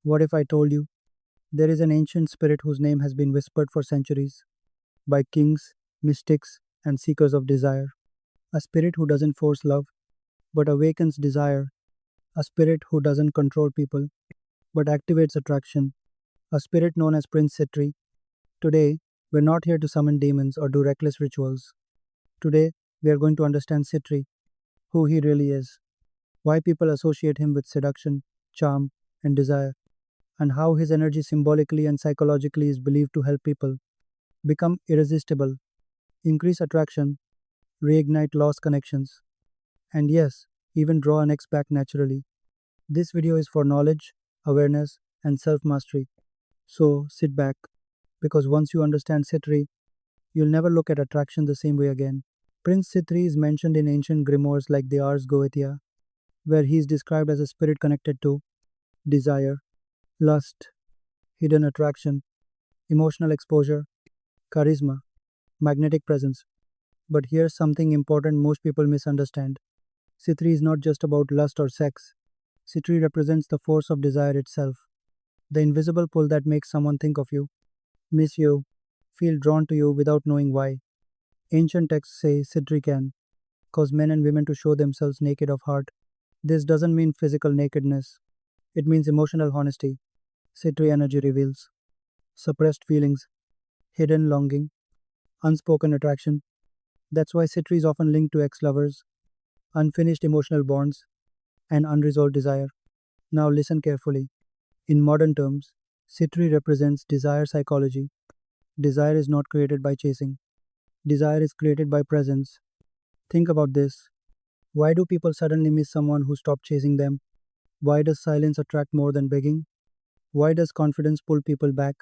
What if I told you there is an ancient spirit whose name has been whispered for centuries by kings, mystics, and seekers of desire? A spirit who doesn't force love but awakens desire. A spirit who doesn't control people but activates attraction. A spirit known as Prince Sitri. Today, we're not here to summon demons or do reckless rituals. Today, we are going to understand Sitri, who he really is, why people associate him with seduction, charm, and desire, and how his energy symbolically and psychologically is believed to help people become irresistible, increase attraction, reignite lost connections, and yes, even draw an ex back naturally. This video is for knowledge, awareness, and self mastery. So sit back, because once you understand Sitri, you'll never look at attraction the same way again. Prince Sitri is mentioned in ancient grimoires like the Ars Goetia, where he is described as a spirit connected to desire, lust, hidden attraction, emotional exposure, charisma, magnetic presence. But here's something important most people misunderstand. Sitri is not just about lust or sex. Sitri represents the force of desire itself, the invisible pull that makes someone think of you, miss you, feel drawn to you without knowing why. Ancient texts say Sitri can cause men and women to show themselves naked of heart. This doesn't mean physical nakedness, it means emotional honesty. Sitri energy reveals suppressed feelings, hidden longing, unspoken attraction. That's why Sitri is often linked to ex lovers, unfinished emotional bonds, and unresolved desire. Now listen carefully. In modern terms, Sitri represents desire psychology. Desire is not created by chasing, desire is created by presence. Think about this. Why do people suddenly miss someone who stopped chasing them? Why does silence attract more than begging? Why does confidence pull people back?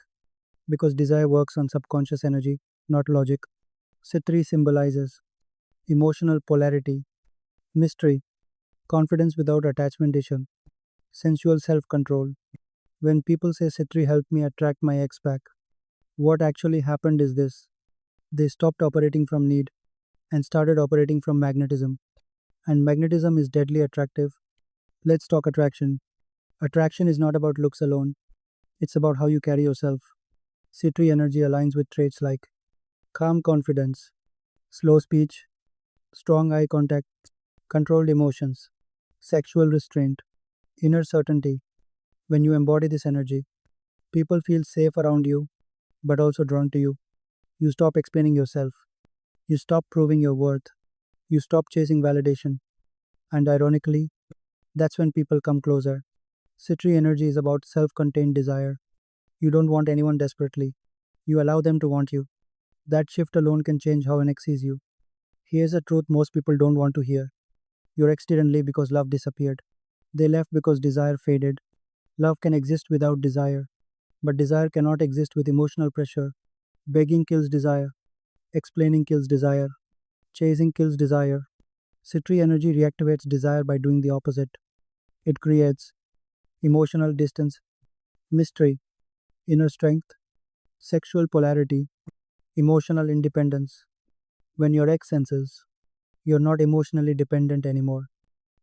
Because desire works on subconscious energy, not logic. Sitri symbolizes emotional polarity, mystery, confidence without attachmentation, sensual self control. When people say Sitri helped me attract my ex back, what actually happened is this: they stopped operating from need and started operating from magnetism. And magnetism is deadly attractive. Let's talk attraction. Attraction is not about looks alone, it's about how you carry yourself. Sitri energy aligns with traits like calm confidence, slow speech, strong eye contact, controlled emotions, sexual restraint, inner certainty. When you embody this energy, people feel safe around you, but also drawn to you. You stop explaining yourself, you stop proving your worth, you stop chasing validation, and ironically, that's when people come closer. Sitri energy is about self contained desire. You don't want anyone desperately, you allow them to want you. That shift alone can change how an ex sees you. Here's a truth most people don't want to hear: your ex didn't leave because love disappeared. They left because desire faded. Love can exist without desire, but desire cannot exist with emotional pressure. Begging kills desire, explaining kills desire, chasing kills desire. Sitri energy reactivates desire by doing the opposite. It creates emotional distance, mystery, inner strength, sexual polarity, emotional independence. When your ex senses you're not emotionally dependent anymore,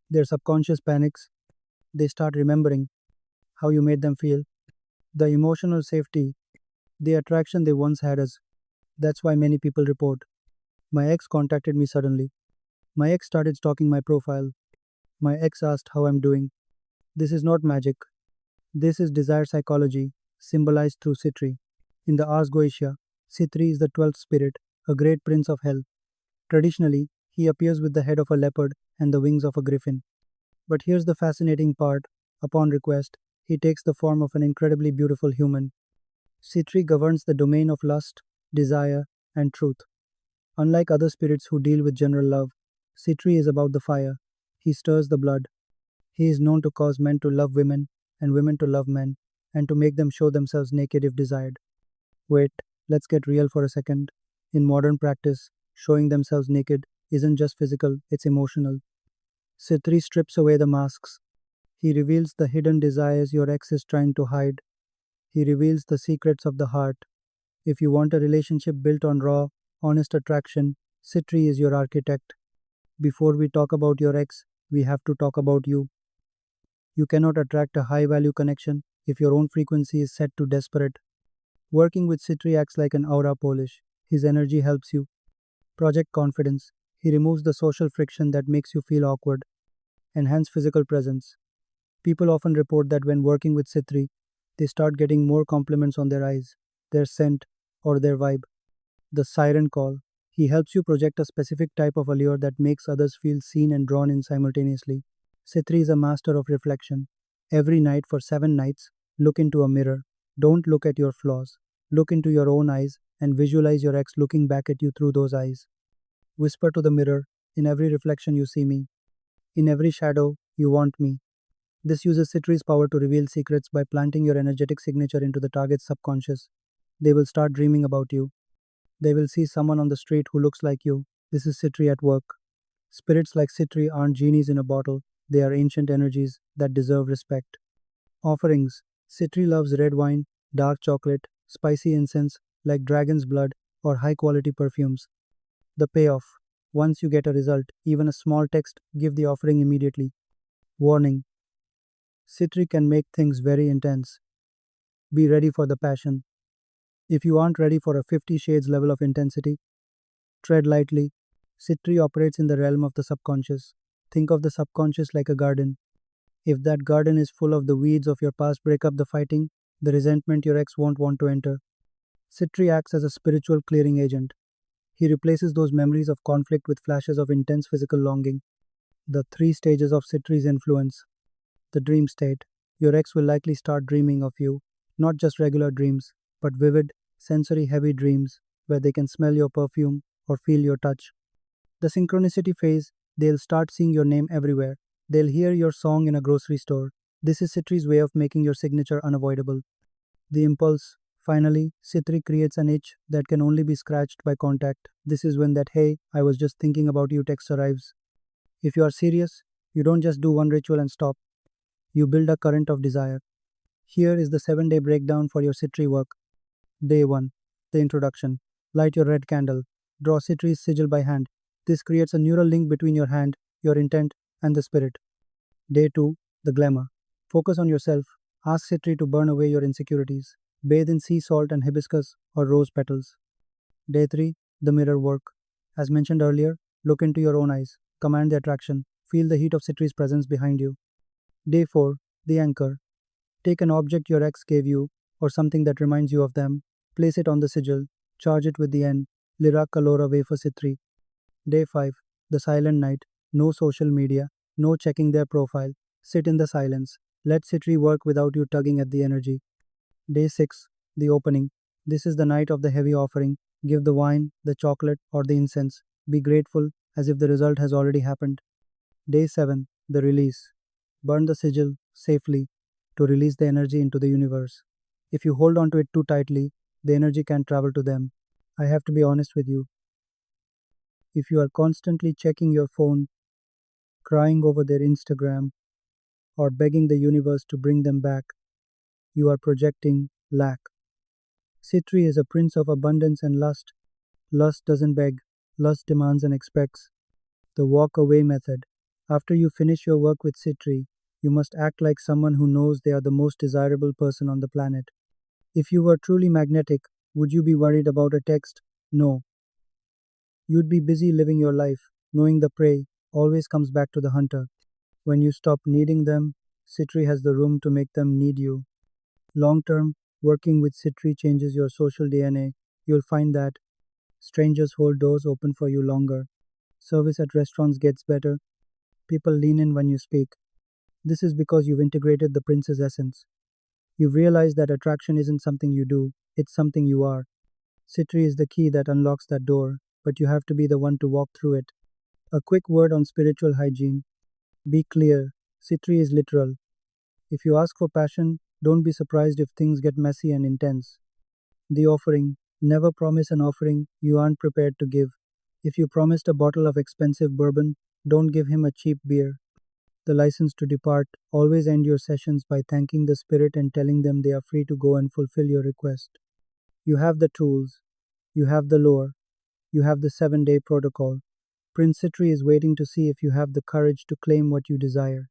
their subconscious panics. They start remembering how you made them feel, the emotional safety, the attraction they once had us. That's why many people report. My ex contacted me suddenly. My ex started stalking my profile. My ex asked how I'm doing. This is not magic. This is desire psychology, symbolized through Sitri. In the Ars Goetia, Sitri is the 12th spirit, a great prince of hell. Traditionally, he appears with the head of a leopard and the wings of a griffin. But here's the fascinating part: upon request, he takes the form of an incredibly beautiful human. Sitri governs the domain of lust, desire, and truth. Unlike other spirits who deal with general love, Sitri is about the fire. He stirs the blood. He is known to cause men to love women and women to love men, and to make them show themselves naked if desired. Wait, let's get real for a second. In modern practice, showing themselves naked isn't just physical, it's emotional. Sitri strips away the masks. He reveals the hidden desires your ex is trying to hide. He reveals the secrets of the heart. If you want a relationship built on raw, honest attraction, Sitri is your architect. Before we talk about your ex, we have to talk about you. You cannot attract a high value connection if your own frequency is set to desperate. Working with Sitri acts like an aura polish. His energy helps you project confidence. He removes the social friction that makes you feel awkward. Enhance physical presence. People often report that when working with Sitri, they start getting more compliments on their eyes, their scent, or their vibe. The siren call. He helps you project a specific type of allure that makes others feel seen and drawn in simultaneously. Sitri is a master of reflection. Every night for 7 nights, look into a mirror. Don't look at your flaws. Look into your own eyes and visualize your ex looking back at you through those eyes. Whisper to the mirror, in every reflection you see me. In every shadow, you want me. This uses Citri's power to reveal secrets by planting your energetic signature into the target's subconscious. They will start dreaming about you. They will see someone on the street who looks like you. This is Citri at work. Spirits like Citri aren't genies in a bottle, they are ancient energies that deserve respect. Offerings. Citri loves red wine, dark chocolate, spicy incense like dragon's blood, or high quality perfumes. The payoff. Once you get a result, even a small text, give the offering immediately. Warning. Citri can make things very intense. Be ready for the passion. If you aren't ready for a 50 shades level of intensity, tread lightly. Citri operates in the realm of the subconscious. Think of the subconscious like a garden. If that garden is full of the weeds of your past breakup, the fighting, the resentment your ex won't want to enter. Citri acts as a spiritual clearing agent. He replaces those memories of conflict with flashes of intense physical longing. The 3 stages of Citri's influence. The dream state. Your ex will likely start dreaming of you, not just regular dreams, but vivid, sensory heavy dreams where they can smell your perfume or feel your touch. The synchronicity phase, they'll start seeing your name everywhere. They'll hear your song in a grocery store. This is Citri's way of making your signature unavoidable. The impulse. Finally, Citri creates an itch that can only be scratched by contact. This is when that hey, I was just thinking about you text arrives. If you are serious, you don't just do one ritual and stop. You build a current of desire. Here is the 7-day breakdown for your Citri work. Day 1. The introduction. Light your red candle. Draw Citri's sigil by hand. This creates a neural link between your hand, your intent, and the spirit. Day 2. The glamour. Focus on yourself. Ask Citri to burn away your insecurities. Bathe in sea salt and hibiscus or rose petals. Day 3. The mirror work. As mentioned earlier, look into your own eyes. Command the attraction. Feel the heat of Citri's presence behind you. Day 4. The anchor. Take an object your ex gave you or something that reminds you of them. Place it on the sigil. Charge it with the N. Lira Kalora Wafer Citri. Day 5. The silent night. No social media. No checking their profile. Sit in the silence. Let Citri work without you tugging at the energy. Day 6. The opening. This is the night of the heavy offering. Give the wine, the chocolate, or the incense. Be grateful as if the result has already happened. Day 7. The release. Burn the sigil safely to release the energy into the universe. If you hold on to it too tightly, the energy can't travel to them. I have to be honest with you. If you are constantly checking your phone, crying over their Instagram, or begging the universe to bring them back, you are projecting lack. Citri is a prince of abundance and lust. Lust doesn't beg, lust demands and expects. The walk away method. After you finish your work with Citri, you must act like someone who knows they are the most desirable person on the planet. If you were truly magnetic, would you be worried about a text? No. You'd be busy living your life, knowing the prey always comes back to the hunter. When you stop needing them, Citri has the room to make them need you. Long term, working with Citri changes your social DNA. You'll find that strangers hold doors open for you longer. Service at restaurants gets better. People lean in when you speak. This is because you've integrated the prince's essence. You've realized that attraction isn't something you do, it's something you are. Citri is the key that unlocks that door, but you have to be the one to walk through it. A quick word on spiritual hygiene. Be clear, Citri is literal. If you ask for passion, don't be surprised if things get messy and intense. The offering. Never promise an offering you aren't prepared to give. If you promised a bottle of expensive bourbon, don't give him a cheap beer. The license to depart. Always end your sessions by thanking the spirit and telling them they are free to go and fulfill your request. You have the tools. You have the lore. You have the 7-day protocol. Prince Citri is waiting to see if you have the courage to claim what you desire.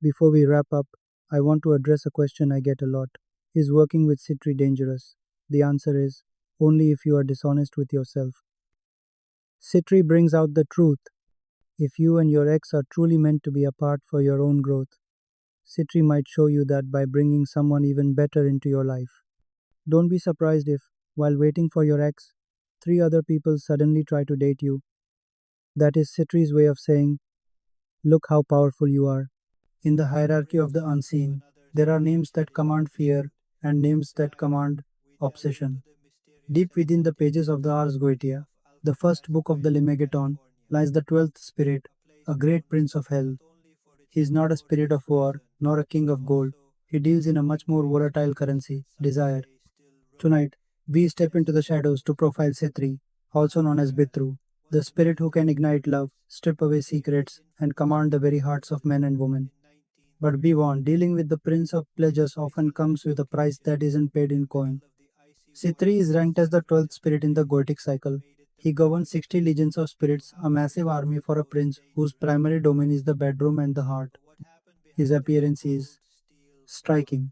Before we wrap up, I want to address a question I get a lot. Is working with Sitri dangerous? The answer is only if you are dishonest with yourself. Sitri brings out the truth. If you and your ex are truly meant to be apart for your own growth, Sitri might show you that by bringing someone even better into your life. Don't be surprised if, while waiting for your ex, three other people suddenly try to date you. That is Sitri's way of saying, look how powerful you are. In the hierarchy of the unseen, there are names that command fear and names that command obsession. Deep within the pages of the Ars Goetia, the first book of the Lemegeton, lies the 12th spirit, a great prince of hell. He is not a spirit of war, nor a king of gold. He deals in a much more volatile currency, desire. Tonight, we step into the shadows to profile Sitri, also known as Bitru, the spirit who can ignite love, strip away secrets, and command the very hearts of men and women. But be warned, dealing with the Prince of Pleasures often comes with a price that isn't paid in coin. Sitri is ranked as the 12th spirit in the Goetic cycle. He governs 60 legions of spirits, a massive army for a prince whose primary domain is the bedroom and the heart. His appearance is striking.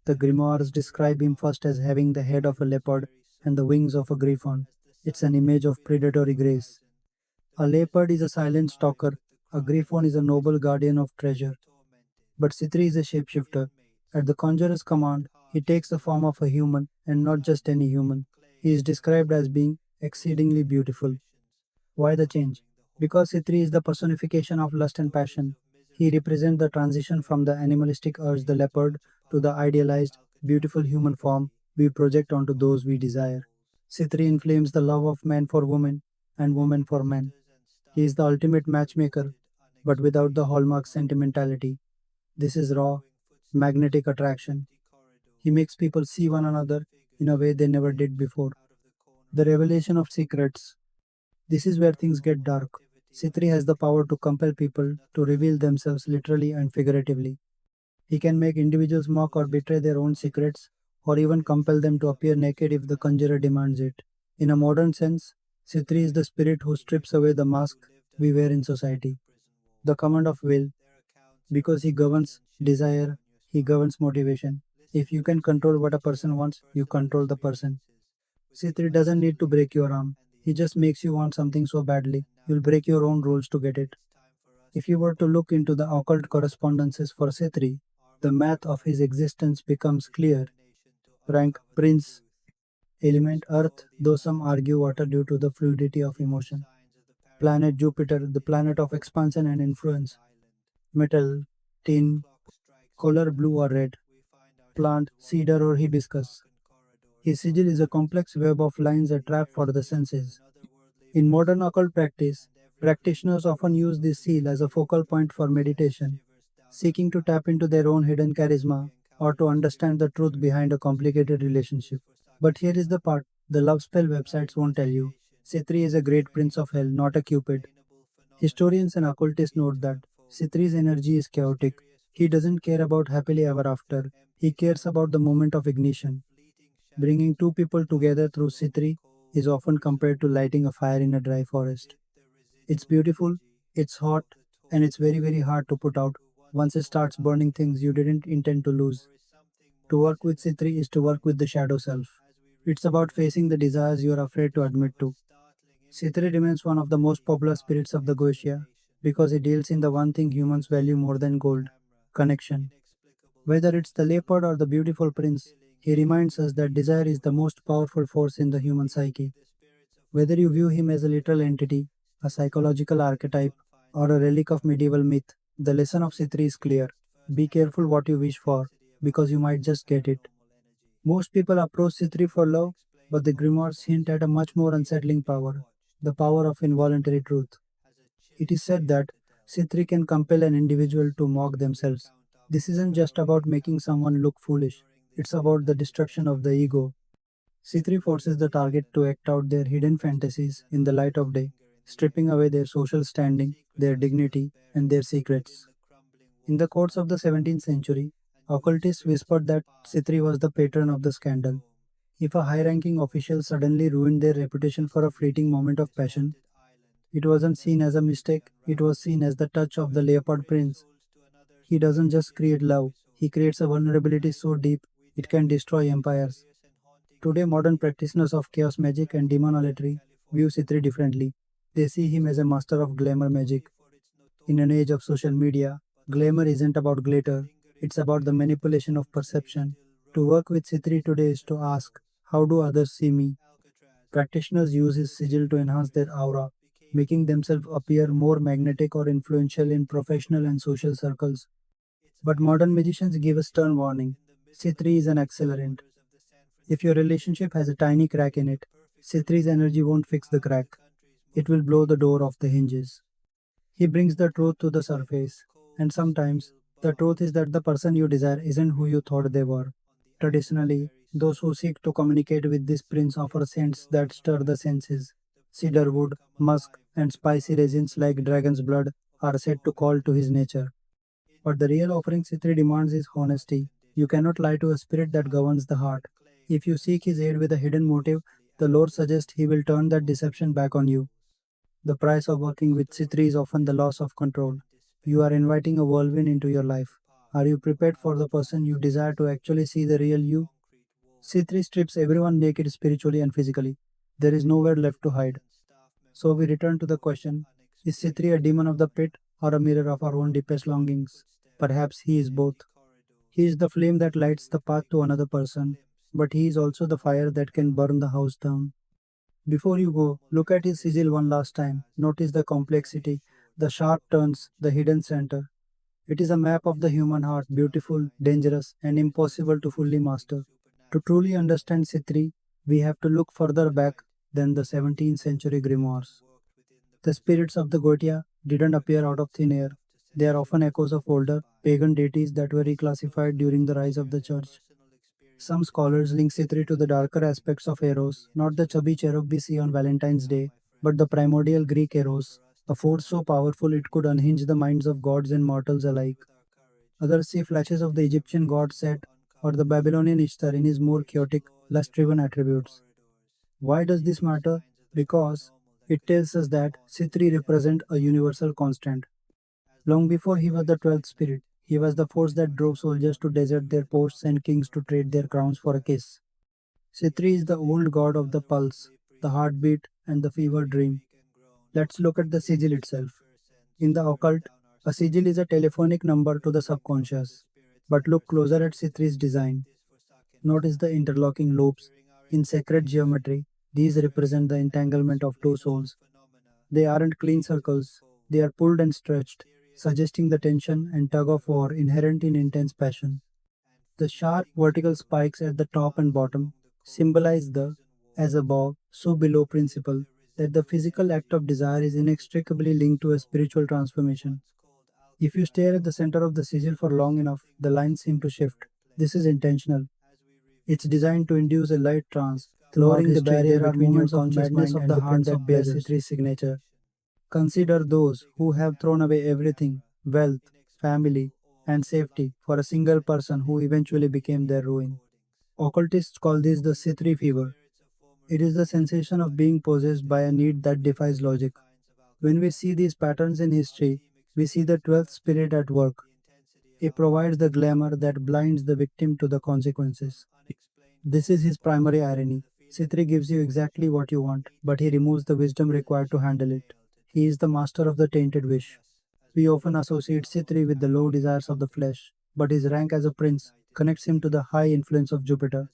The grimoires describe him first as having the head of a leopard and the wings of a griffon. It's an image of predatory grace. A leopard is a silent stalker, a griffon is a noble guardian of treasure. But Sitri is a shapeshifter. At the conjurer's command, he takes the form of a human, and not just any human. He is described as being exceedingly beautiful. Why the change? Because Sitri is the personification of lust and passion. He represents the transition from the animalistic urge, the leopard, to the idealized, beautiful human form we project onto those we desire. Sitri inflames the love of man for woman and woman for man. He is the ultimate matchmaker, but without the hallmark sentimentality. This is raw, magnetic attraction. He makes people see one another in a way they never did before. The revelation of secrets. This is where things get dark. Sitri has the power to compel people to reveal themselves literally and figuratively. He can make individuals mock or betray their own secrets, or even compel them to appear naked if the conjurer demands it. In a modern sense, Sitri is the spirit who strips away the mask we wear in society. The command of will, because he governs desire, he governs motivation. If you can control what a person wants, you control the person. C3 doesn't need to break your arm. He just makes you want something so badly, you'll break your own rules to get it. If you were to look into the occult correspondences for C3, the math of his existence becomes clear. Rank Prince, element Earth, though some argue water due to the fluidity of emotion. Planet Jupiter, the planet of expansion and influence. Metal, tin, color blue or red. Plant, cedar or hibiscus. His sigil is a complex web of lines a trap for the senses. In modern occult practice, practitioners often use this seal as a focal point for meditation, seeking to tap into their own hidden charisma or to understand the truth behind a complicated relationship. But here is the part the love spell websites won't tell you. Sitri is a great prince of hell, not a cupid. Historians and occultists note that Sitri's energy is chaotic. He doesn't care about happily ever after, he cares about the moment of ignition. Bringing two people together through Sitri is often compared to lighting a fire in a dry forest. It's beautiful, it's hot, and it's very, very hard to put out once it starts burning things you didn't intend to lose. To work with Sitri is to work with the shadow self. It's about facing the desires you are afraid to admit to. Sitri remains one of the most popular spirits of the Goetia because it deals in the one thing humans value more than gold connection. Whether it's the leopard or the beautiful prince, he reminds us that desire is the most powerful force in the human psyche. Whether you view him as a literal entity, a psychological archetype, or a relic of medieval myth, the lesson of Sitri is clear. Be careful what you wish for, because you might just get it. Most people approach Sitri for love, but the grimoires hint at a much more unsettling power the power of involuntary truth. It is said that Sitri can compel an individual to mock themselves. This isn't just about making someone look foolish, it's about the destruction of the ego. C3 forces the target to act out their hidden fantasies in the light of day, stripping away their social standing, their dignity, and their secrets. In the courts of the 17th century, occultists whispered that C3 was the patron of the scandal. If a high ranking official suddenly ruined their reputation for a fleeting moment of passion, it wasn't seen as a mistake, it was seen as the touch of the leopard prince. He doesn't just create love, He creates a vulnerability so deep it can destroy empires. Today, modern practitioners of chaos magic and demonolatry view Sitri differently. They see him as a master of glamour magic. In an age of social media, glamour isn't about glitter, it's about the manipulation of perception. To work with Sitri today is to ask, how do others see me? Practitioners use his sigil to enhance their aura, making themselves appear more magnetic or influential in professional and social circles. But modern magicians give a stern warning. C3 is an accelerant. If your relationship has a tiny crack in it, C3's energy won't fix the crack. It will blow the door off the hinges. He brings the truth to the surface, and sometimes the truth is that the person you desire isn't who you thought they were. Traditionally, those who seek to communicate with this prince offer scents that stir the senses. Cedarwood, musk, and spicy resins like dragon's blood are said to call to his nature. But the real offering Sitri demands is honesty. You cannot lie to a spirit that governs the heart. If you seek his aid with a hidden motive, the Lord suggests he will turn that deception back on you. The price of working with Sitri is often the loss of control. You are inviting a whirlwind into your life. Are you prepared for the person you desire to actually see the real you? C3 strips everyone naked spiritually and physically. There is nowhere left to hide. So we return to the question, is C3 a demon of the pit or a mirror of our own deepest longings? Perhaps he is both. He is the flame that lights the path to another person, but he is also the fire that can burn the house down. Before you go, look at his sigil one last time. Notice the complexity, the sharp turns, the hidden center. It is a map of the human heart, beautiful, dangerous, and impossible to fully master. To truly understand Sitri, we have to look further back than the 17th century grimoires. The spirits of the Gotia didn't appear out of thin air. They are often echoes of older, pagan deities that were reclassified during the rise of the church. Some scholars link Sitri to the darker aspects of Eros, not the chubby cherub we see on Valentine's Day, but the primordial Greek Eros, a force so powerful it could unhinge the minds of gods and mortals alike. Others see flashes of the Egyptian god Set or the Babylonian Ishtar in his more chaotic, lust driven attributes. Why does this matter? Because it tells us that Sitri represents a universal constant. Long before he was the 12th spirit, he was the force that drove soldiers to desert their posts and kings to trade their crowns for a kiss. Sitri is the old god of the pulse, the heartbeat, and the fever dream. Let's look at the sigil itself. In the occult, a sigil is a telephonic number to the subconscious. But look closer at Sitri's design. Notice the interlocking loops. In sacred geometry, these represent the entanglement of two souls. They aren't clean circles, they are pulled and stretched, suggesting the tension and tug of war inherent in intense passion. The sharp vertical spikes at the top and bottom symbolize the as above, so below principle that the physical act of desire is inextricably linked to a spiritual transformation. If you stare at the center of the sigil for long enough, the lines seem to shift. This is intentional. It's designed to induce a light trance. Throughout lowering the barrier there are between your moments of conscious madness mind of and the heart Prince that of bear Pleasures. Citri's signature. Consider those who have thrown away everything wealth, family, and safety for a single person who eventually became their ruin. Occultists call this the Sitri fever. It is the sensation of being possessed by a need that defies logic. When we see these patterns in history, we see the 12th spirit at work. It provides the glamour that blinds the victim to the consequences. This is his primary irony. Sitri gives you exactly what you want, but he removes the wisdom required to handle it. He is the master of the tainted wish. We often associate Sitri with the low desires of the flesh, but his rank as a prince connects him to the high influence of Jupiter.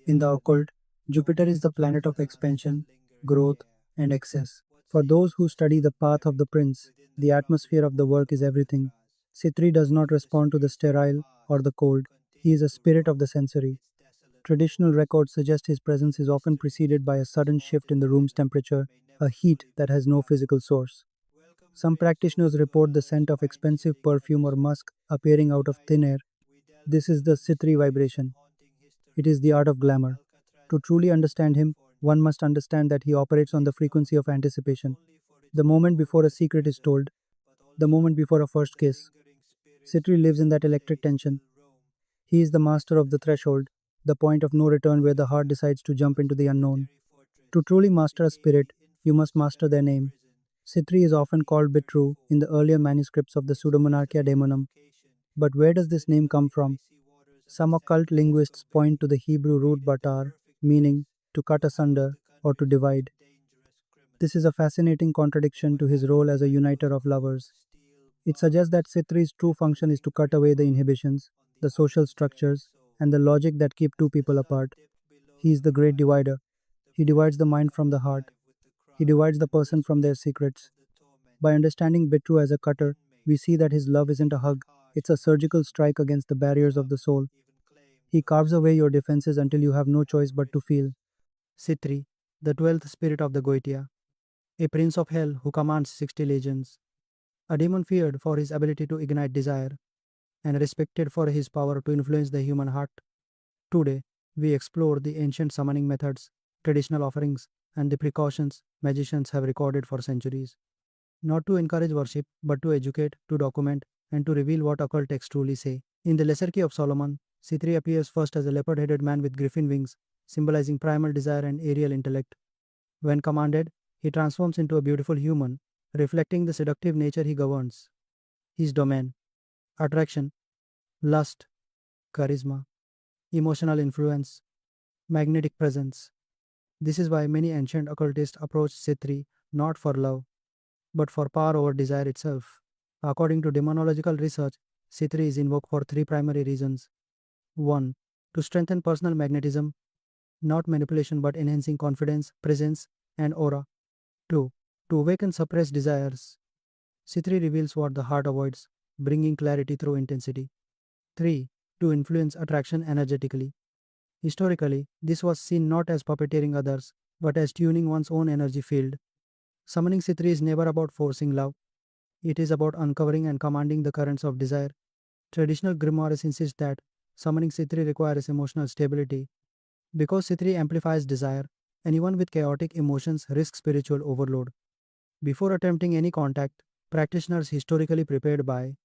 In the occult, Jupiter is the planet of expansion, growth, and excess. For those who study the path of the prince, the atmosphere of the work is everything. Sitri does not respond to the sterile or the cold. He is a spirit of the sensory. Traditional records suggest his presence is often preceded by a sudden shift in the room's temperature, a heat that has no physical source. Some practitioners report the scent of expensive perfume or musk appearing out of thin air. This is the Sitri vibration. It is the art of glamour. To truly understand him, one must understand that he operates on the frequency of anticipation. The moment before a secret is told, the moment before a first kiss. Sitri lives in that electric tension. He is the master of the threshold, the point of no return where the heart decides to jump into the unknown. To truly master a spirit, you must master their name. Sitri is often called Bitru in the earlier manuscripts of the Pseudomonarchia Daemonum. But where does this name come from? Some occult linguists point to the Hebrew root batar, meaning to cut asunder or to divide. This is a fascinating contradiction to his role as a uniter of lovers. It suggests that Sitri's true function is to cut away the inhibitions, the social structures, and the logic that keep two people apart. He is the great divider. He divides the mind from the heart. He divides the person from their secrets. By understanding Bitru as a cutter, we see that his love isn't a hug, it's a surgical strike against the barriers of the soul. He carves away your defenses until you have no choice but to feel. Sitri, the 12th spirit of the Goitia, a prince of hell who commands 60 legions, a demon feared for his ability to ignite desire, and respected for his power to influence the human heart. Today, we explore the ancient summoning methods, traditional offerings, and the precautions magicians have recorded for centuries. Not to encourage worship, but to educate, to document, and to reveal what occult texts truly say. In the Lesser Key of Solomon, C3 appears first as a leopard headed man with griffin wings, symbolizing primal desire and aerial intellect. When commanded, he transforms into a beautiful human, reflecting the seductive nature he governs. His domain: attraction, lust, charisma, emotional influence, magnetic presence. This is why many ancient occultists approach C3 not for love, but for power over desire itself. According to demonological research, C3 is invoked for three primary reasons. 1. To strengthen personal magnetism, not manipulation but enhancing confidence, presence, and aura. 2. To awaken suppressed desires. C3 reveals what the heart avoids, bringing clarity through intensity. 3. To influence attraction energetically. Historically, this was seen not as puppeteering others, but as tuning one's own energy field. Summoning C3 is never about forcing love, it is about uncovering and commanding the currents of desire. Traditional grimoires insist that summoning C3 requires emotional stability. Because C3 amplifies desire, anyone with chaotic emotions risks spiritual overload. Before attempting any contact, practitioners historically prepared by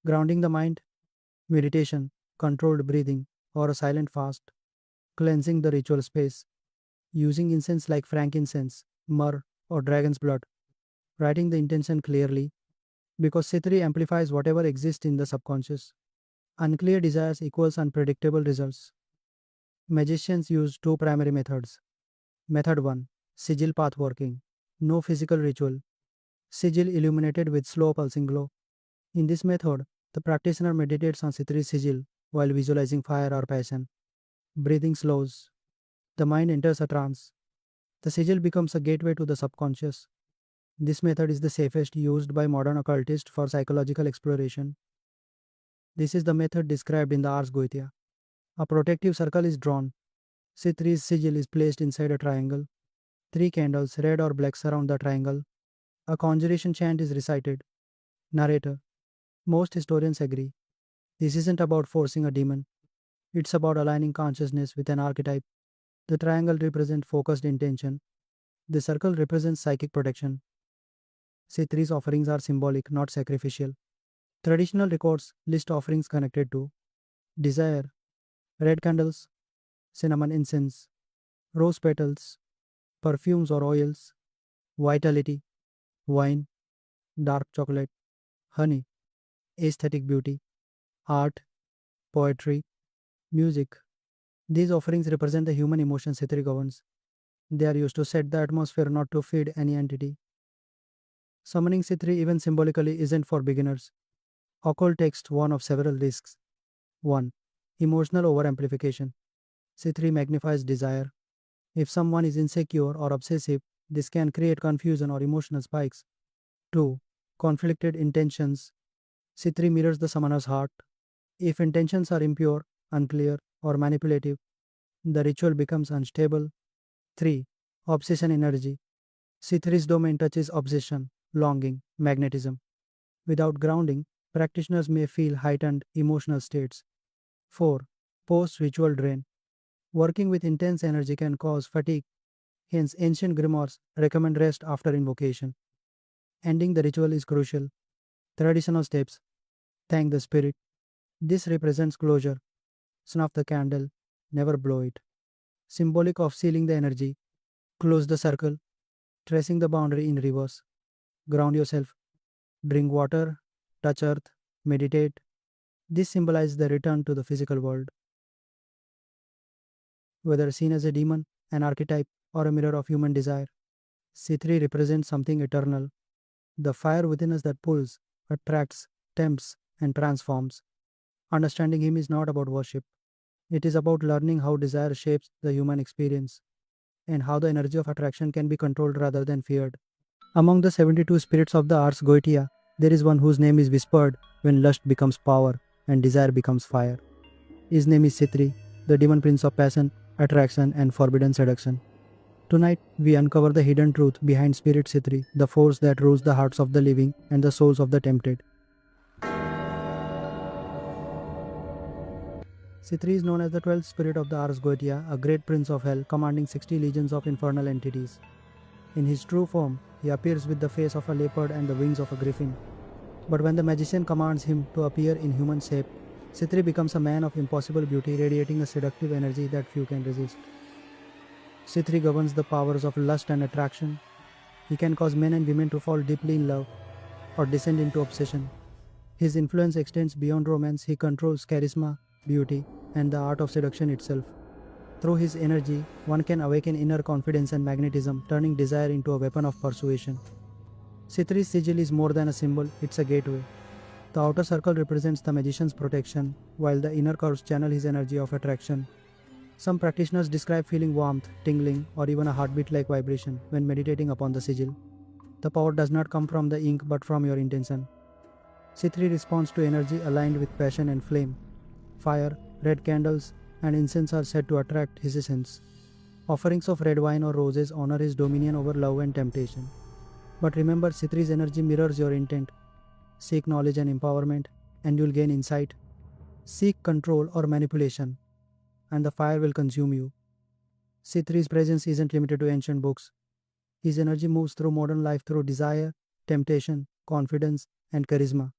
grounding the mind, meditation, controlled breathing, or a silent fast, cleansing the ritual space, using incense like frankincense, myrrh, or dragon's blood, writing the intention clearly, because C3 amplifies whatever exists in the subconscious. Unclear desires equals unpredictable results. Magicians use two primary methods. Method 1: Sigil path working. No physical ritual. Sigil illuminated with slow pulsing glow. In this method, the practitioner meditates on C3 sigil while visualizing fire or passion. Breathing slows. The mind enters a trance. The sigil becomes a gateway to the subconscious. This method is the safest used by modern occultists for psychological exploration. This is the method described in the Ars Goetia. A protective circle is drawn. C3's sigil is placed inside a triangle. Three candles, red or black, surround the triangle. A conjuration chant is recited. Narrator: most historians agree. This isn't about forcing a demon, it's about aligning consciousness with an archetype. The triangle represents focused intention. The circle represents psychic protection. C3's offerings are symbolic, not sacrificial. Traditional records list offerings connected to desire: red candles, cinnamon incense, rose petals, perfumes or oils, vitality, wine, dark chocolate, honey, aesthetic beauty, art, poetry, music. These offerings represent the human emotions C3 governs. They are used to set the atmosphere, not to feed any entity. Summoning C3 even symbolically isn't for beginners. Occult text warn of several risks. 1. Emotional overamplification. C3 magnifies desire. If someone is insecure or obsessive, this can create confusion or emotional spikes. 2. Conflicted intentions. C3 mirrors the summoner's heart. If intentions are impure, unclear, or manipulative, the ritual becomes unstable. 3. Obsession energy. C3's domain touches obsession, longing, magnetism. Without grounding, practitioners may feel heightened emotional states. 4. Post ritual drain. Working with intense energy can cause fatigue, hence, ancient grimoires recommend rest after invocation. Ending the ritual is crucial. Traditional steps: thank the spirit. This represents closure. Snuff the candle, never blow it. Symbolic of sealing the energy. Close the circle, tracing the boundary in reverse. Ground yourself. Drink water, touch earth, meditate. This symbolizes the return to the physical world, whether seen as a demon, an archetype, or a mirror of human desire. C3 represents something eternal, the fire within us that pulls, attracts, tempts, and transforms. Understanding him is not about worship, it is about learning how desire shapes the human experience and how the energy of attraction can be controlled rather than feared. Among the 72 spirits of the Ars Goetia, there is one whose name is whispered when lust becomes power and desire becomes fire. His name is Sitri, the demon prince of passion, attraction, and forbidden seduction. Tonight, we uncover the hidden truth behind Spirit Sitri, the force that rules the hearts of the living and the souls of the tempted. Sitri is known as the 12th spirit of the Ars Goetia, a great prince of hell commanding 60 legions of infernal entities. In his true form, he appears with the face of a leopard and the wings of a griffin. But when the magician commands him to appear in human shape, Sitri becomes a man of impossible beauty, radiating a seductive energy that few can resist. Sitri governs the powers of lust and attraction. He can cause men and women to fall deeply in love or descend into obsession. His influence extends beyond romance. He controls charisma, beauty, and the art of seduction itself. Through his energy, one can awaken inner confidence and magnetism, turning desire into a weapon of persuasion. Sitri's sigil is more than a symbol, it's a gateway. The outer circle represents the magician's protection, while the inner curves channel his energy of attraction. Some practitioners describe feeling warmth, tingling, or even a heartbeat like vibration when meditating upon the sigil. The power does not come from the ink but from your intention. Sitri responds to energy aligned with passion and flame. Fire, red candles, and incense are said to attract his essence. Offerings of red wine or roses honor his dominion over love and temptation. But remember, Sitri's energy mirrors your intent. Seek knowledge and empowerment, and you'll gain insight. Seek control or manipulation, and the fire will consume you. Sitri's presence isn't limited to ancient books. His energy moves through modern life through desire, temptation, confidence, and charisma.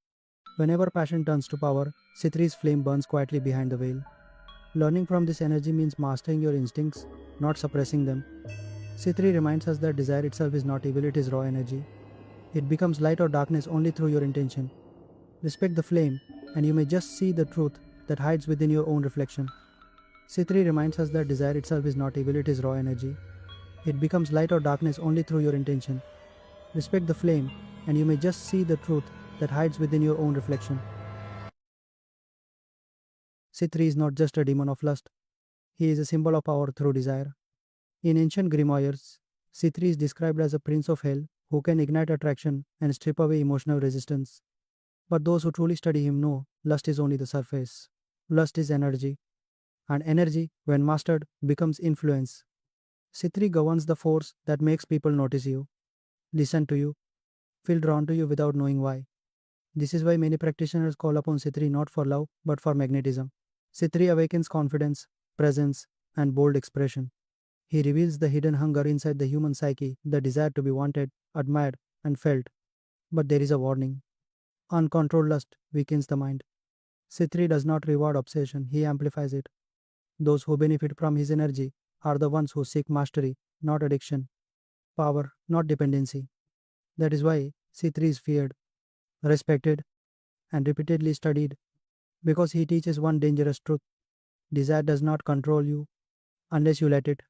Whenever passion turns to power, Sitri's flame burns quietly behind the veil. Learning from this energy means mastering your instincts, not suppressing them. Sitri reminds us that desire itself is not evil, it is raw energy. It becomes light or darkness only through your intention. Respect the flame, and you may just see the truth that hides within your own reflection. Sitri reminds us that desire itself is not evil, it is raw energy. It becomes light or darkness only through your intention. Respect the flame, and you may just see the truth that hides within your own reflection. Sitri is not just a demon of lust, he is a symbol of power through desire. In ancient grimoires, Sitri is described as a prince of hell who can ignite attraction and strip away emotional resistance. But those who truly study him know lust is only the surface. Lust is energy, and energy, when mastered, becomes influence. Sitri governs the force that makes people notice you, listen to you, feel drawn to you without knowing why. This is why many practitioners call upon Sitri not for love but for magnetism. Sitri awakens confidence, presence, and bold expression. He reveals the hidden hunger inside the human psyche, the desire to be wanted, admired, and felt. But there is a warning. Uncontrolled lust weakens the mind. Sitri does not reward obsession, he amplifies it. Those who benefit from his energy are the ones who seek mastery, not addiction, power, not dependency. That is why Sitri is feared, respected, and repeatedly studied, because he teaches one dangerous truth: desire does not control you unless you let it.